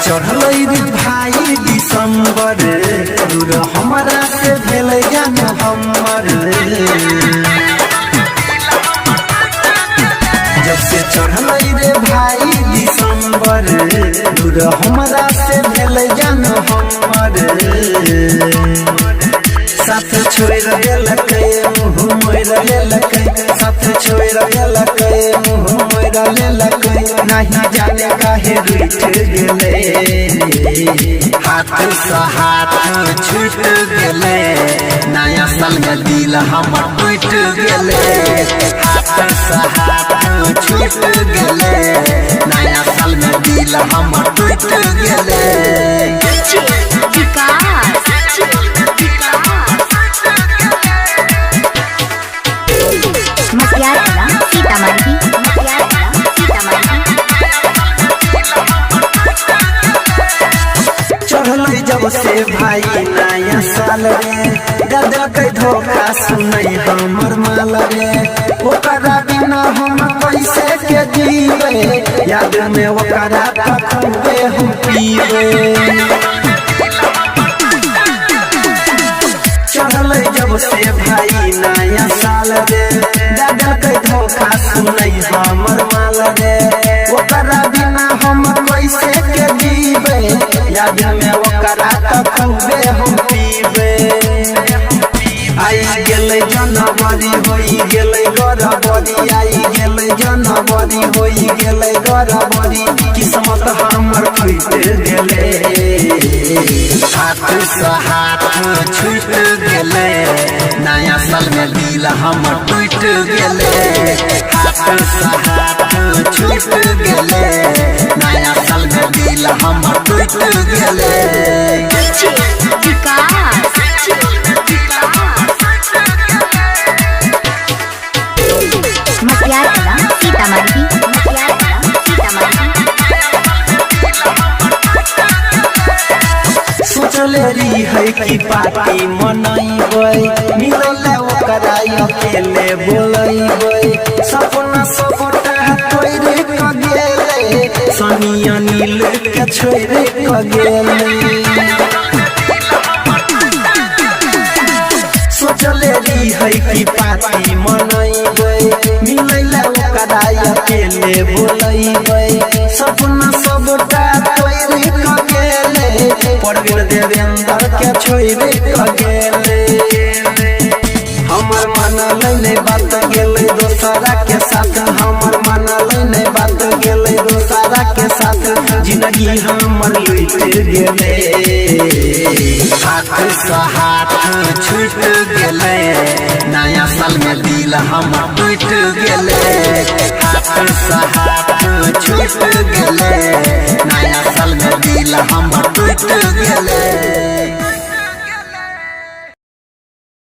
चढ़ल रे भाई दिसंबर दूर हमारा से भेल जान हमर जब से चढ़ल रे भाई दिसंबर दूर हमारा से भेल जान हमर साथ छोड़ देलकै मुँह मोड़ लेलकै साथ छोड़ देलकै मुँह मोड़ लेलकै नहीं जाने काहे रूठ गेलै हाथ से हाथ छूट गेलै नया साल में दिल हमर टूट गेलै हाथ से हाथ छूट गेलै नया साल में दिल हमर टूट गेलै चढ़ल जब से भाई नया साल रे दे धोखा सुनै हमर माल रे ओकरा बिना हम कैसे के जीवे याद में ओकरा खूबे हम पीवे चढ़ल जब से भाई नया साल रे दे धोखा सुनै हमर माल रे ओकरा बिना हम कैसे के जीवे याद में ओकरा खूबे हम पीबे आई गेलै जनवरी होई गेलै गरबरी आई गेलै जनवरी होई गेलै गरबरी किस्मत हमर फूट गेलै हाथ से हाथ छूट गेलै नया साल में दिल हमर टूट गेलै हाथ से हाथ छूट गेलै नया साल में दिल हमर टूट गेलै सोचले रही है कि पार्टी मनैबै मिलल ओकरा अकेले बोलैबै सपना सबटा तोड़ के गेलै सनिया नील के छोड़ के गेलै सोचले रही है कि पार्टी मनैबै मिलल ओकरा अकेले बोलैबै सपना सबटा तोड़ के गेलै परवीन देवेंद्र के छोड़ के गेलै हमर मन लैने बात गेलै दोसरा के साथ हमर मन लैने बात गेलै दोसरा के साथ जिंदगी हमर लूट गेलै हाथ से हाथ छूट गेलै नया साल में दिल हमर टूट गेलै हाथ से हाथ छूट गेलै नया साल में दिल हमर टूट गेलै।